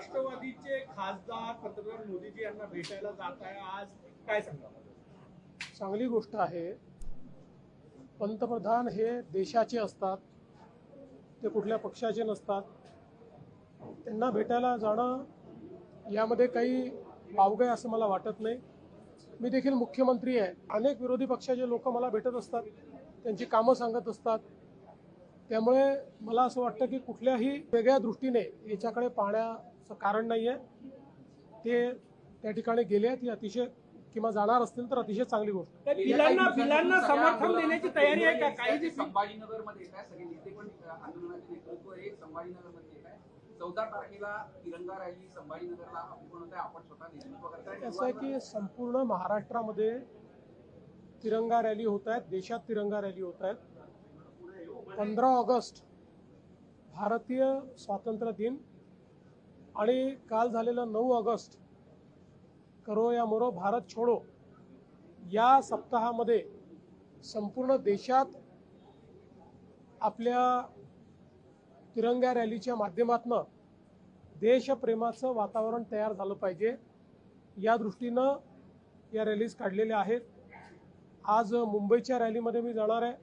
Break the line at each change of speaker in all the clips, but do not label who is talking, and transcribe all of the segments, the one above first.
राष्ट्रवादीचे खासदार पंतप्रधान मोदीजी यांना भेटायला जात आहे आज, काय सांगा?
चांगली गोष्ट आहे. पंतप्रधान हे देशाचे असतात, ते कुठल्या पक्षाचे नसतात. त्यांना भेटायला जाणं यामध्ये काही वावगं आहे असं मला वाटत नाही. मी देखील मुख्यमंत्री आहे. अनेक विरोधी पक्षाचे लोक मला भेटत असतात, त्यांची कामं सांगत असतात. त्यामुळे मला असं वाटतं की कुठल्याही वेगळ्या दृष्टीने याच्याकडे पाहण्याचं कारण नाही आहे. ते त्या ठिकाणी गेले आहेत, ही अतिशय किंवा जाणार असतील तर अतिशय चांगली गोष्ट.
बिलांना समर्थन देण्याची तयारी आहे का? काही जे
संभाजीनगरमध्ये काय सगळे नेते पण आंदोलनाचे नेतृत्व हे संभाजीनगरमध्ये येत आहे. 14 तारखेला तिरंगा रॅली संभाजीनगरला आपण स्वतः नेतृत्व करताय.
असं आहे की संपूर्ण महाराष्ट्रामध्ये तिरंगा रॅली होत आहेत, देशात तिरंगा रॅली होत आहेत. 15 ऑगस्ट भारतीय स्वातंत्र्य दिन आणि काल झालेलं 9 ऑगस्ट करो या मरो भारत छोडो या सप्ताहामध्ये संपूर्ण देशात आपल्या तिरंगा रॅलीच्या माध्यमातून देशप्रेमाचं वातावरण तयार झालं पाहिजे, या दृष्टीनं या रॅलीज काढलेल्या आहेत. आज मुंबईच्या रॅलीमध्ये मी जाणार आहे,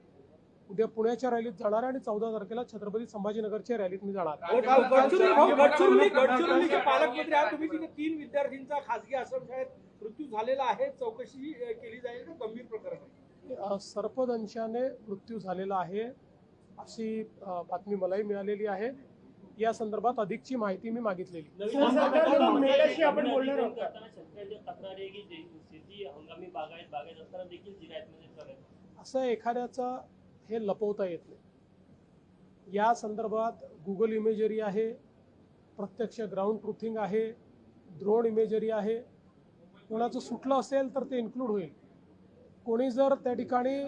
उद्या पुण्याच्या रॅलीत जाणार आहे आणि 14 तारखेला छत्रपती संभाजीनगरच्या रॅलीत मी जाणार आहे.
गडचिरोलीचे पालकमंत्री आहात तुम्ही. तिथे 3 विद्यार्थ्यांचा खासगी आश्रमशाळेत मृत्यू झालेला आहे. चौकशी केली जाईल का? गंभीर प्रकरण आहे.
सर्पदंशाने मृत्यू झालेला आहे अशी बातमी मलाही मिळालेली आहे. या संदर्भात अधिकची माहिती मी मागितलेली. असं एखाद्याचा हे लपवता येत नाही. या संदर्भात गुगल इमेजरी आहे, प्रत्यक्ष ग्राउंड ट्रुथिंग आहे, ड्रोन इमेजरी आहे. कोणाचं सुटलं असेल तर ते इन्क्लूड होईल. कोणी जर त्या ठिकाणी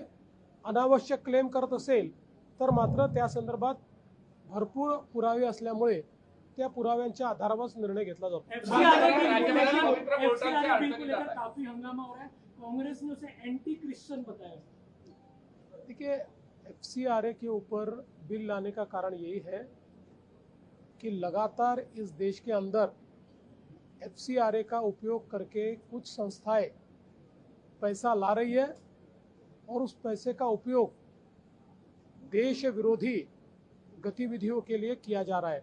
अनावश्यक क्लेम करत असेल तर मात्र त्या संदर्भात भरपूर पुरावे असल्यामुळे त्या पुराव्यांच्या आधारावरच निर्णय घेतला जातो.
काफी हंगामा हो रहा है, कांग्रेस ने उसे एंटी क्रिश्चियन बताया.
देखिए, FCRA के ऊपर बिल लाने का कारण यही है कि लगातार इस देश के अंदर FCRA का उपयोग करके कुछ संस्थाएं पैसा ला रही है और उस पैसे का उपयोग देश विरोधी गतिविधियों के लिए किया जा रहा है.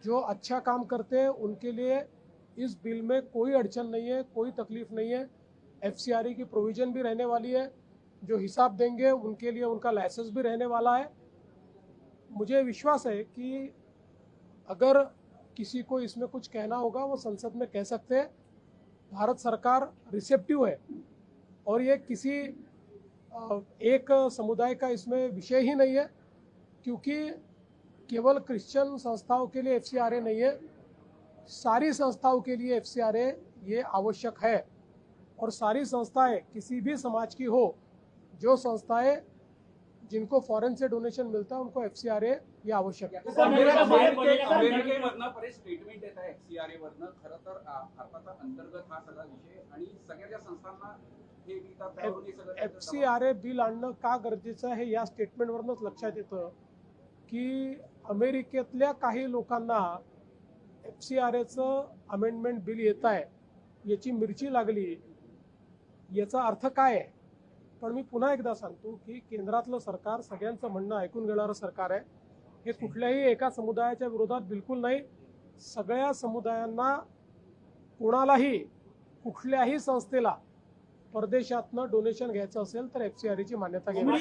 जो अच्छा काम करते हैं उनके लिए इस बिल में कोई अड़चन नहीं है, कोई तकलीफ नहीं है. FCRA की प्रोविजन भी रहने वाली है. जो हिसाब देंगे उनके लिए उनका लाइसेंस भी रहने वाला है. मुझे विश्वास है कि अगर किसी को इसमें कुछ कहना होगा वो संसद में कह सकते हैं. भारत सरकार रिसेप्टिव है और ये किसी एक समुदाय का इसमें विषय ही नहीं है, क्योंकि केवल क्रिश्चियन संस्थाओं के लिए FCRA नहीं है, सारी संस्थाओं के लिए FCRA ये आवश्यक है. और सारी संस्थाएं किसी भी समाज की हो, जो संस्थाएं जिनको फॉरेन से डोनेशन मिलता है उनको FCRA ये आवश्यक है.
अमेरिकेवरनं बरेच स्टेटमेंट येत आहे FCRA वरनं. खरं तर भारताचा अंतर्गत हा सगळा विषय आणि सगळ्या ज्या संस्थांना हे मिळतात त्यावरून हे सगळं
FCRA बिल आणणं का गरजेचं आहे या स्टेटमेंटवरूनच लक्षात येतं की अमेरिकेतल्या काही लोकांना FCRAचं अमेंडमेंट बिल येत आहे याची मिरची लागली. याचा अर्थ काय आहे? पण मी पुन्हा एकदा सांगतो की केंद्रातलं सरकार सगळ्यांचं म्हणणं ऐकून घेणारं सरकार आहे. हे कुठल्याही एका समुदायाच्या विरोधात बिलकुल नाही. सगळ्या समुदायांना, कोणालाही कुठल्याही संस्थेला परदेशातनं डोनेशन घ्यायचं असेल तर FCRAची मान्यता घ्यावी.